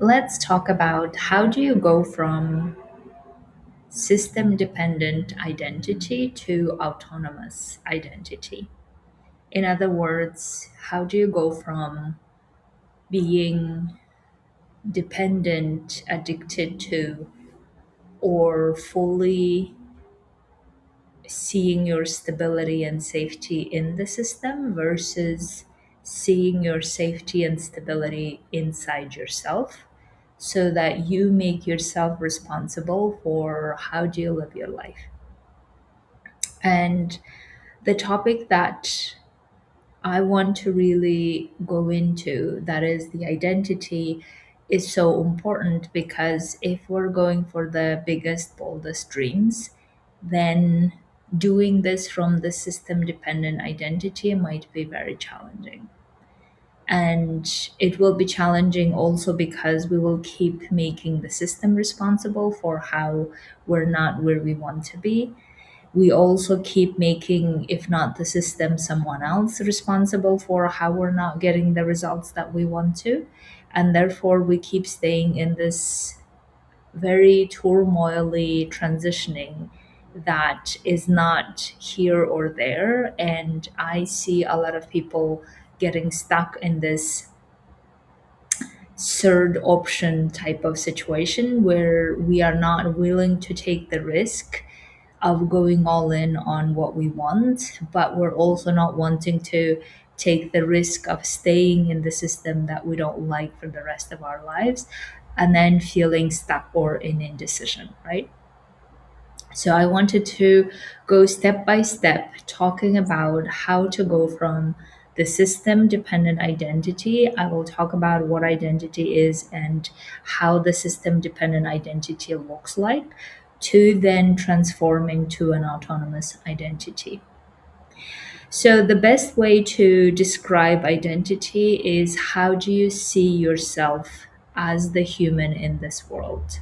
Let's talk about how do you go from system dependent identity to autonomous identity. In other words, how do you go from being dependent, addicted to, or fully seeing your stability and safety in the system versus seeing your safety and stability inside yourself so that you make yourself responsible for how do you live your life. And the topic that I want to really go into, that is the identity, is so important because if we're going for the biggest, boldest dreams, then doing this from the system dependent identity might be very challenging. And it will be challenging also because we will keep making the system responsible for how we're not where we want to be. We also keep making, if not the system, someone else responsible for how we're not getting the results that we want to. And therefore, we keep staying in this very turmoily transitioning that is not here or there. And I see a lot of people getting stuck in this third option type of situation where we are not willing to take the risk of going all in on what we want, but we're also not wanting to take the risk of staying in the system that we don't like for the rest of our lives and then feeling stuck or in indecision, right? So I wanted to go step by step talking about how to go from the system dependent identity. I will talk about what identity is and how the system dependent identity looks like to then transforming to an autonomous identity. So the best way to describe identity is how do you see yourself as the human in this world?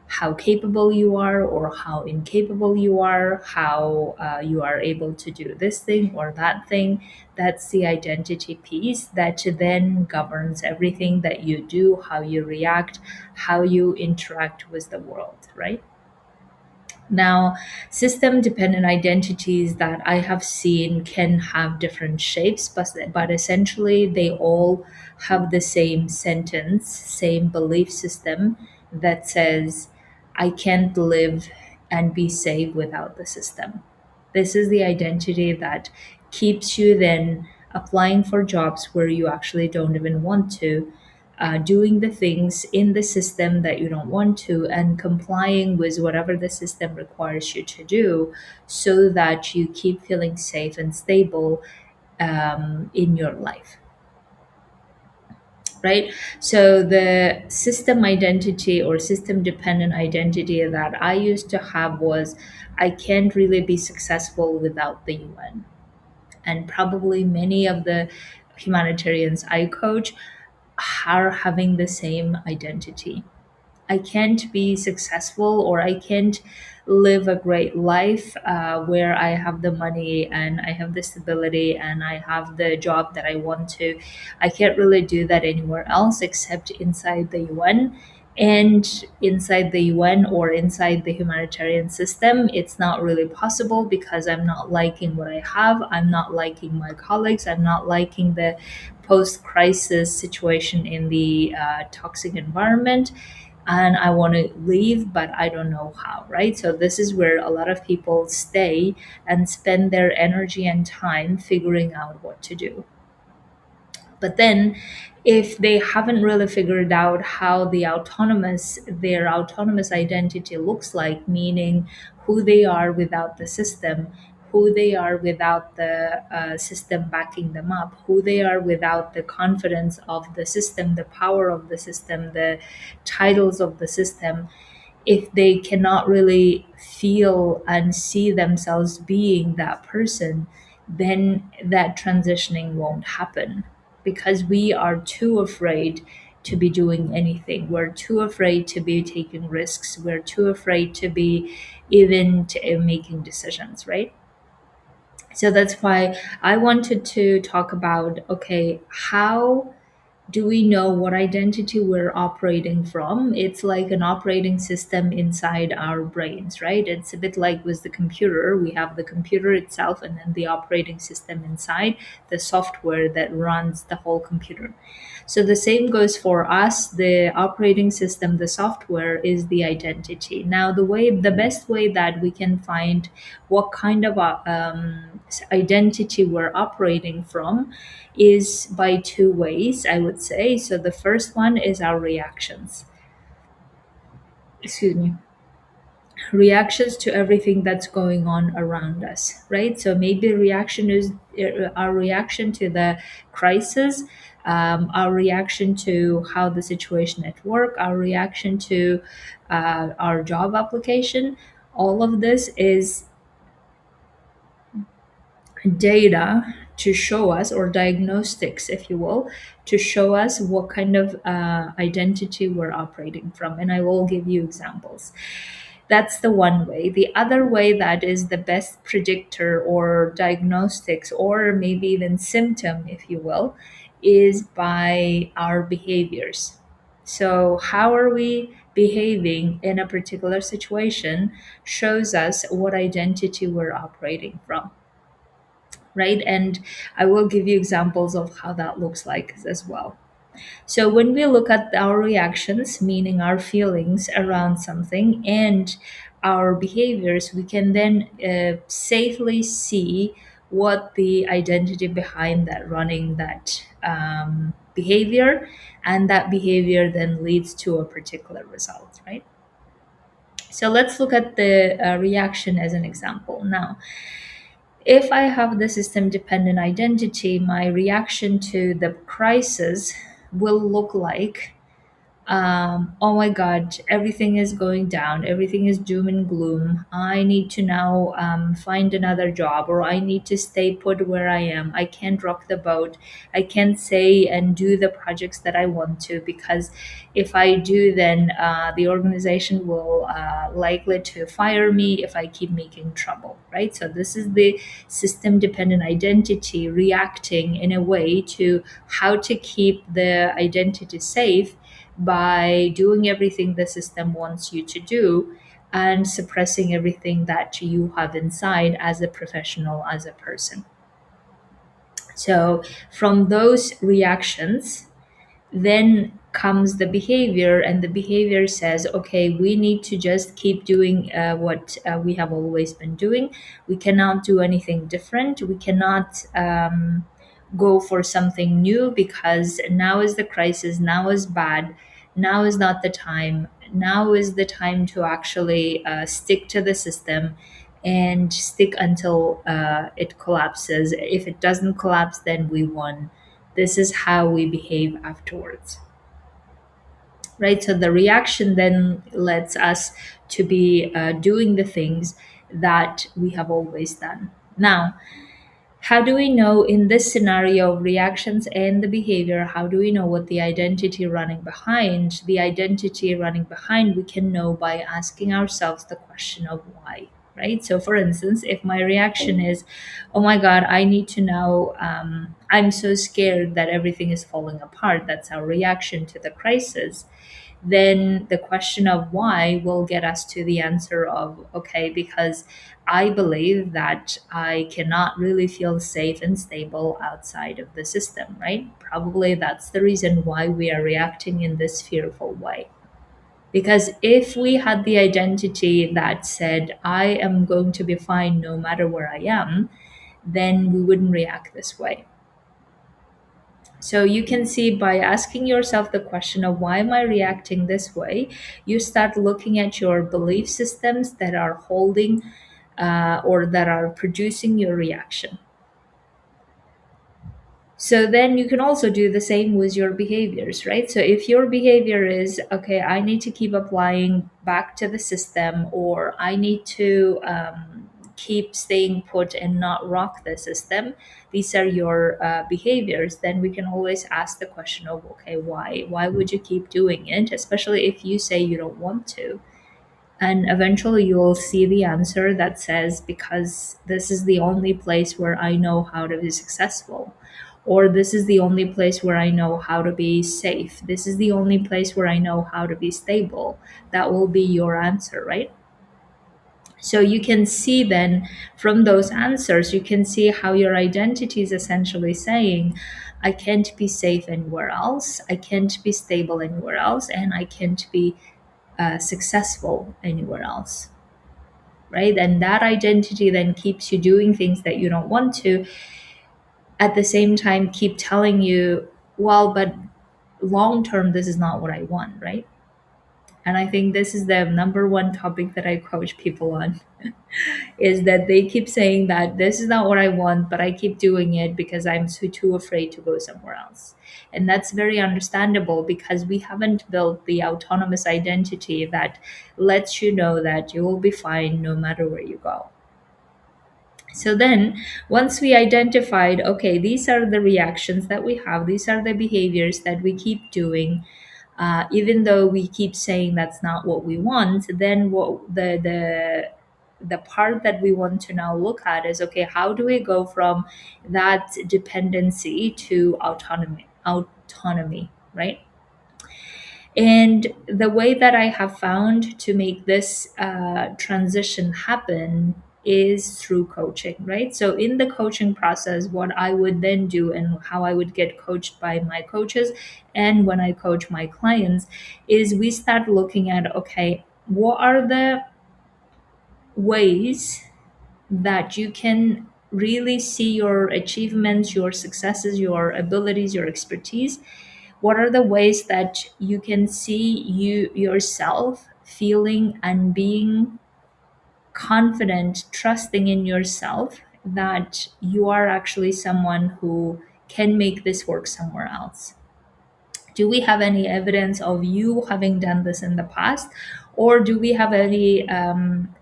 How capable you are or how incapable you are, how you are able to do this thing or that thing. That's the identity piece that then governs everything that you do, how you react, how you interact with the world, right? Now, system dependent identities that I have seen can have different shapes, but essentially they all have the same sentence, same belief system that says, I can't live and be safe without the system. This is the identity that keeps you then applying for jobs where you actually don't even want to, doing the things in the system that you don't want to, and complying with whatever the system requires you to do so that you keep feeling safe and stable in your life. Right? So, the system identity or system dependent identity that I used to have was I can't really be successful without the UN. And probably many of the humanitarians I coach are having the same identity. I can't be successful or I can't live a great life where I have the money and I have the stability and I have the job that I want to. I can't really do that anywhere else except inside the UN. And inside the UN or inside the humanitarian system, it's not really possible because I'm not liking what I have. I'm not liking my colleagues. I'm not liking the post crisis situation in the toxic environment, and I want to leave, but I don't know how, right? So, this is where a lot of people stay and spend their energy and time figuring out what to do. But then, if they haven't really figured out how their autonomous identity looks like, meaning who they are without the system, who they are without the system backing them up, who they are without the confidence of the system, the power of the system, the titles of the system, if they cannot really feel and see themselves being that person, then that transitioning won't happen because we are too afraid to be doing anything. We're too afraid to be taking risks. We're too afraid to be even making decisions, right? So that's why I wanted to talk about okay, how do we know what identity we're operating from? It's like an operating system inside our brains, right? It's a bit like with the computer. We have the computer itself and then the operating system inside, the software that runs the whole computer. So the same goes for us. The operating system, the software is the identity. Now, the best way that we can find what kind of identity we're operating from is by two ways, I would say. So the first one is our reactions. Excuse me. Reactions to everything that's going on around us, right? So maybe reaction is our reaction to the crisis, our reaction to how the situation at work, our reaction to our job application. All of this is data to show us, or diagnostics, if you will, to show us what kind of identity we're operating from. And I will give you examples. That's the one way. The other way that is the best predictor or diagnostics, or maybe even symptom, if you will, is by our behaviors. So, how are we behaving in a particular situation shows us what identity we're operating from, right? And I will give you examples of how that looks like as well. So when we look at our reactions, meaning our feelings around something, and our behaviors, we can then safely see what the identity behind that running that behavior, and that behavior then leads to a particular result, right? So let's look at the reaction as an example. Now, if I have the system dependent identity, my reaction to the crisis will look like, oh my God, everything is going down, everything is doom and gloom. I need to now find another job, or I need to stay put where I am. I can't rock the boat. I can't say and do the projects that I want to, because if I do, then the organization will likely to fire me if I keep making trouble, right? So this is the system dependent identity reacting in a way to how to keep the identity safe by doing everything the system wants you to do and suppressing everything that you have inside as a professional, as a person. So, from those reactions, then comes the behavior, and the behavior says, okay, we need to just keep doing what we have always been doing. We cannot do anything different. We cannot go for something new, because now is the crisis, now is bad, now is not the time. Now is the time to actually stick to the system and stick until it collapses. If it doesn't collapse, then we won. This is how we behave afterwards, right? So the reaction then lets us to be doing the things that we have always done. Now, how do we know in this scenario of reactions and the behavior, how do we know what the identity running behind? The identity running behind, we can know by asking ourselves the question of why, right? So, for instance, if my reaction is, oh my God, I need to know, I'm so scared that everything is falling apart, that's our reaction to the crisis, then the question of why will get us to the answer of, okay, because I believe that I cannot really feel safe and stable outside of the system, right? Probably that's the reason why we are reacting in this fearful way. Because if we had the identity that said, I am going to be fine no matter where I am, then we wouldn't react this way. So you can see, by asking yourself the question of why am I reacting this way, you start looking at your belief systems that are holding or that are producing your reaction. So then you can also do the same with your behaviors, right? So if your behavior is, okay, I need to keep applying back to the system, or I need to keep staying put and not rock the system, these are your behaviors, then we can always ask the question of, okay, why? Why would you keep doing it? Especially if you say you don't want to. And eventually you will see the answer that says, because this is the only place where I know how to be successful, or this is the only place where I know how to be safe, this is the only place where I know how to be stable. That will be your answer, right? So you can see then from those answers, you can see how your identity is essentially saying, I can't be safe anywhere else, I can't be stable anywhere else, and I can't be successful anywhere else, right? And that identity then keeps you doing things that you don't want to, at the same time, keep telling you, well, but long term, this is not what I want, right? And I think this is the number one topic that I coach people on, is that they keep saying that this is not what I want, but I keep doing it because I'm too afraid to go somewhere else. And that's very understandable because we haven't built the autonomous identity that lets you know that you will be fine no matter where you go. So then, once we identified, okay, these are the reactions that we have, these are the behaviors that we keep doing, even though we keep saying that's not what we want, then what the part that we want to now look at is, okay, how do we go from that dependency to autonomy, right? And the way that I have found to make this transition happen is through coaching, right? So, in the coaching process, what I would then do and how I would get coached by my coaches and when I coach my clients is we start looking at, okay, what are the ways that you can really see your achievements, your successes, your abilities, your expertise? What are the ways that you can see you yourself feeling and being confident, trusting in yourself that you are actually someone who can make this work somewhere else? Do we have any evidence of you having done this in the past? Or do we have any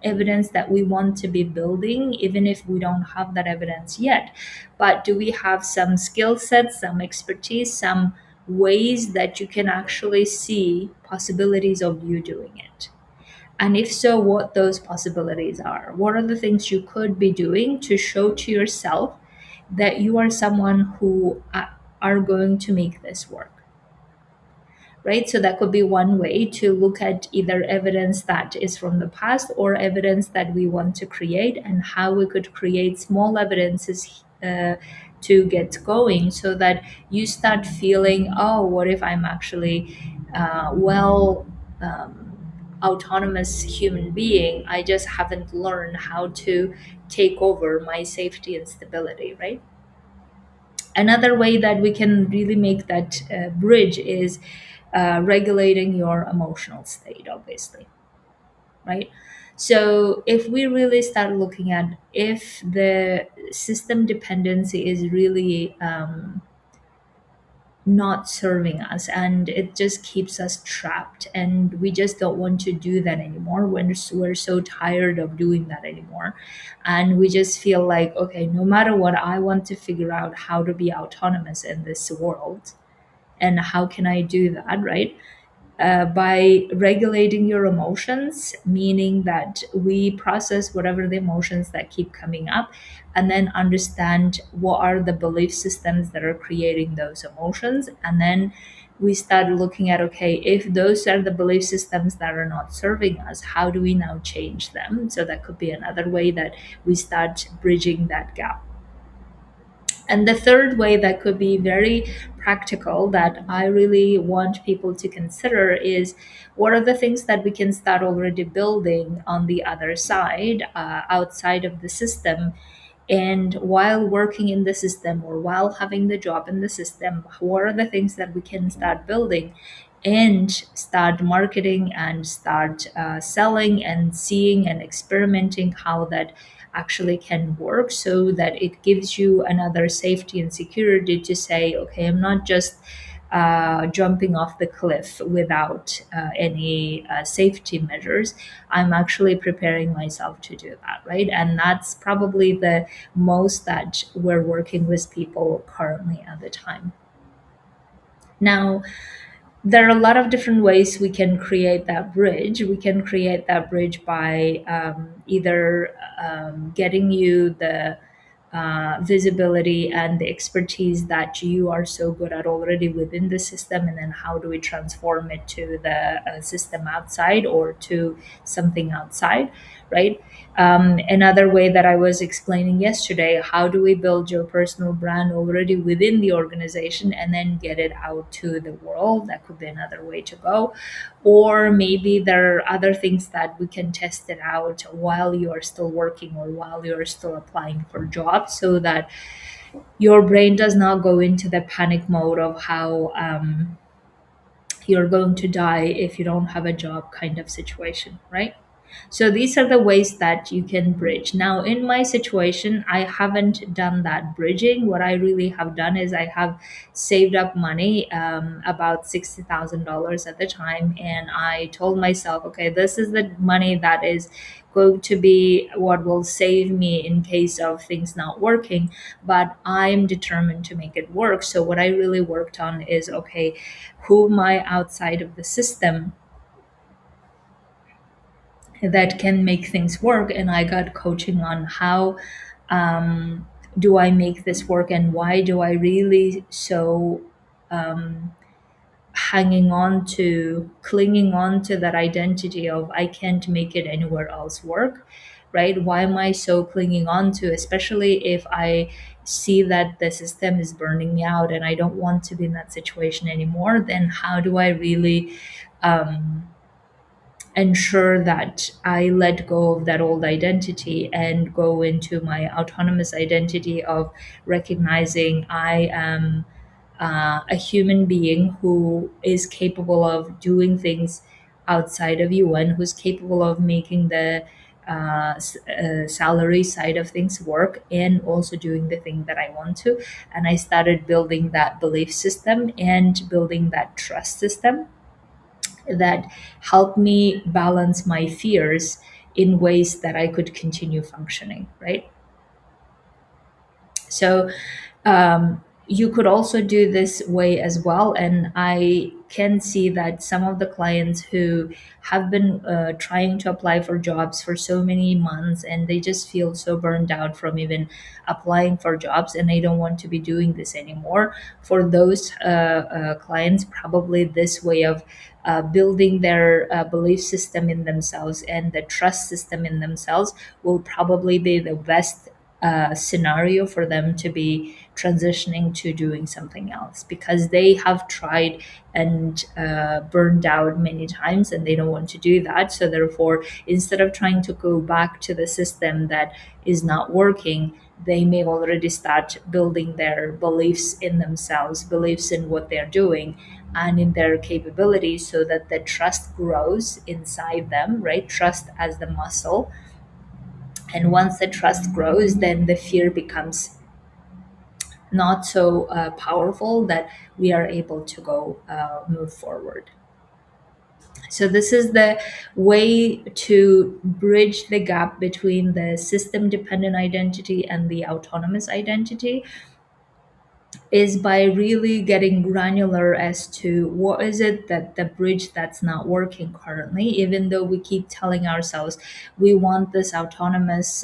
evidence that we want to be building, even if we don't have that evidence yet? But do we have some skill sets, some expertise, some ways that you can actually see possibilities of you doing it? And if so, what those possibilities are? What are the things you could be doing to show to yourself that you are someone who are going to make this work? Right? So that could be one way to look at either evidence that is from the past or evidence that we want to create, and how we could create small evidences to get going, so that you start feeling, oh, what if I'm actually um, autonomous human being? I just haven't learned how to take over my safety and stability, right? Another way that we can really make that bridge is regulating your emotional state, obviously, right? So if we really start looking at if the system dependency is really not serving us and it just keeps us trapped, and we just don't want to do that anymore, we're so tired of doing that anymore, and we just feel like, okay, no matter what, I want to figure out how to be autonomous in this world. And how can I do that, right? By regulating your emotions, meaning that we process whatever the emotions that keep coming up, and then understand what are the belief systems that are creating those emotions. And then we start looking at, okay, if those are the belief systems that are not serving us, how do we now change them? So that could be another way that we start bridging that gap. And the third way that could be very practical that I really want people to consider is, what are the things that we can start already building on the other side, outside of the system? And while working in the system or while having the job in the system, what are the things that we can start building and start marketing and start selling and seeing and experimenting how that actually can work, so that it gives you another safety and security to say, okay, I'm not just jumping off the cliff without any safety measures. I'm actually preparing myself to do that, right? And that's probably the most that we're working with people currently at the time. Now, there are a lot of different ways we can create that bridge. We can create that bridge by either getting you the visibility and the expertise that you are so good at already within the system, and then how do we transform it to the system outside or to something outside, right? Another way that I was explaining yesterday, how do we build your personal brand already within the organization and then get it out to the world? That could be another way to go. Or maybe there are other things that we can test it out while you are still working or while you are still applying for jobs, so that your brain does not go into the panic mode of how you're going to die if you don't have a job kind of situation, right? So these are the ways that you can bridge. Now, in my situation, I haven't done that bridging. What I really have done is I have saved up money, about $60,000 at the time, and I told myself, okay, this is the money that is going to be what will save me in case of things not working, but I'm determined to make it work. So what I really worked on is, okay, who am I outside of the system that can make things work? And I got coaching on how do I make this work, and why do I really so um, clinging on to that identity of I can't make it anywhere else work, right? Why am I so clinging on to, especially if I see that the system is burning me out and I don't want to be in that situation anymore? Then how do I really um, ensure that I let go of that old identity and go into my autonomous identity of recognizing I am a human being who is capable of doing things outside of you and who's capable of making the salary side of things work and also doing the thing that I want to. And I started building that belief system and building that trust system that helped me balance my fears in ways that I could continue functioning, right? So you could also do this way as well. And I can see that some of the clients who have been trying to apply for jobs for so many months and they just feel so burned out from even applying for jobs and they don't want to be doing this anymore. For those clients, probably this way of building their belief system in themselves and the trust system in themselves will probably be the best scenario for them to be transitioning to doing something else, because they have tried and burned out many times and they don't want to do that. So therefore, instead of trying to go back to the system that is not working, they may already start building their beliefs in themselves, beliefs in what they're doing and in their capabilities, so that the trust grows inside them, right? Trust as the muscle. And once the trust grows, then the fear becomes not so powerful that we are able to go move forward. So this is the way to bridge the gap between the system dependent identity and the autonomous identity, is by really getting granular as to what is it that the bridge that's not working currently, even though we keep telling ourselves we want this autonomous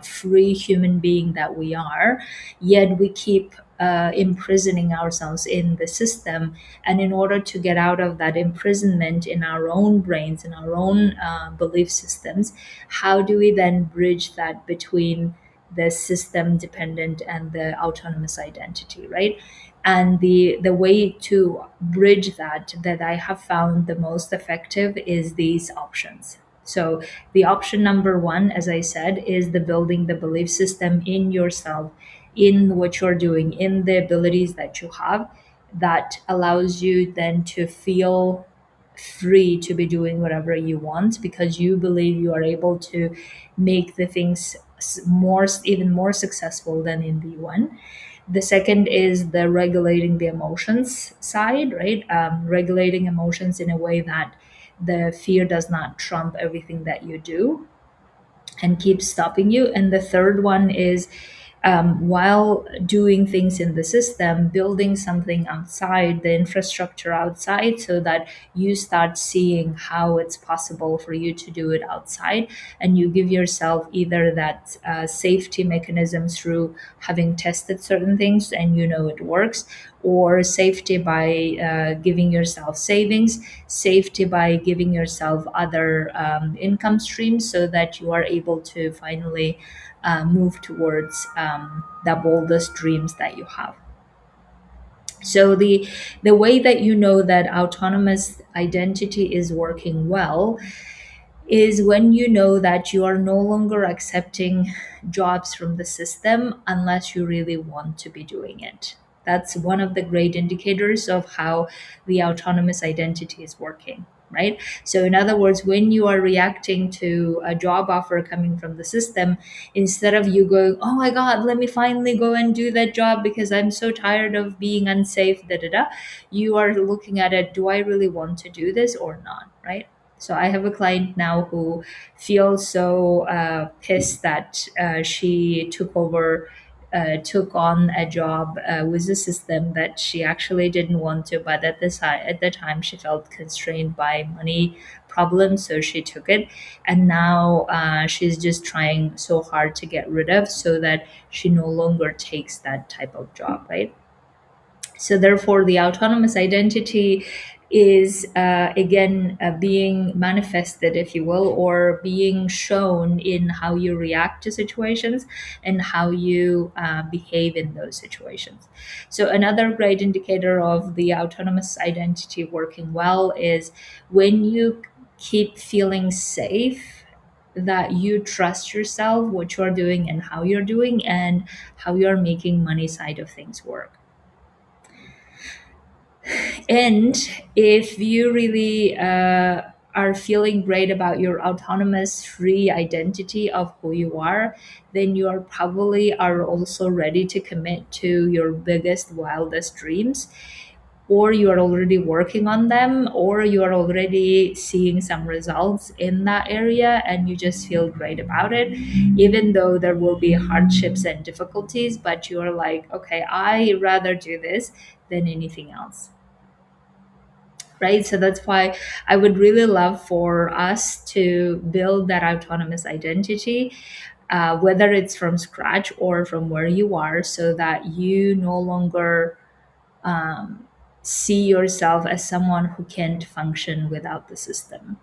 free human being that we are, yet we keep imprisoning ourselves in the system. And in order to get out of that imprisonment in our own brains, in our own belief systems, how do we then bridge that between the system dependent and the autonomous identity, right? And the way to bridge that I have found the most effective is these options. So the option number one, as I said, is the building the belief system in yourself, in what you're doing, in the abilities that you have, that allows you then to feel free to be doing whatever you want, because you believe you are able to make the things more, even more successful than in the one. The second is the regulating the emotions side, right? Regulating emotions in a way that the fear does not trump everything that you do and keep stopping you. And the third one is while doing things in the system, building something outside, the infrastructure outside, so that you start seeing how it's possible for you to do it outside. And you give yourself either that safety mechanism through having tested certain things and you know it works, or safety by giving yourself savings, safety by giving yourself other income streams, so that you are able to finally move towards the boldest dreams that you have. So the way that you know that autonomous identity is working well is when you know that you are no longer accepting jobs from the system unless you really want to be doing it. That's one of the great indicators of how the autonomous identity is working, right? So, in other words, when you are reacting to a job offer coming from the system, instead of you going, oh my God, let me finally go and do that job because I'm so tired of being unsafe, da da da, you are looking at it, do I really want to do this or not, right? So I have a client now who feels so pissed that she took on a job with a system that she actually didn't want to, but at the time she felt constrained by money problems, so she took it, and now she's just trying so hard to get rid of, so that she no longer takes that type of job, right? So therefore the autonomous identity is again being manifested, if you will, or being shown in how you react to situations and how you behave in those situations. So another great indicator of the autonomous identity working well is when you keep feeling safe, that you trust yourself, what you're doing and how you're doing, and how you're making money side of things work. And if you really are feeling great about your autonomous, free identity of who you are, then you are probably are also ready to commit to your biggest, wildest dreams, or you are already working on them, or you are already seeing some results in that area and you just feel great about it, even though there will be hardships and difficulties, but you are like, okay, I rather do this than anything else, right? So that's why I would really love for us to build that autonomous identity, whether it's from scratch or from where you are, so that you no longer see yourself as someone who can't function without the system,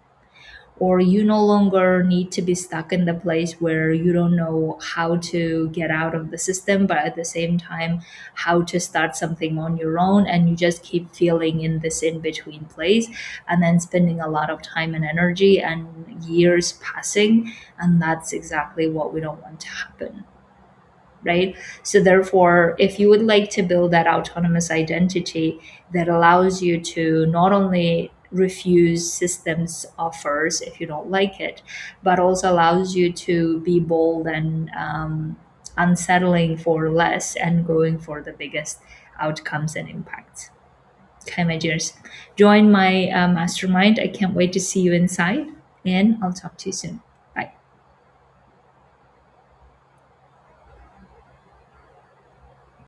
or you no longer need to be stuck in the place where you don't know how to get out of the system, but at the same time how to start something on your own, and you just keep feeling in this in between place, and then spending a lot of time and energy and years passing, and that's exactly what we don't want to happen, right? So therefore, if you would like to build that autonomous identity that allows you to not only refuse systems offers if you don't like it, but also allows you to be bold and unsettling for less and going for the biggest outcomes and impacts. Okay, my dears, join my mastermind. I can't wait to see you inside, and I'll talk to you soon.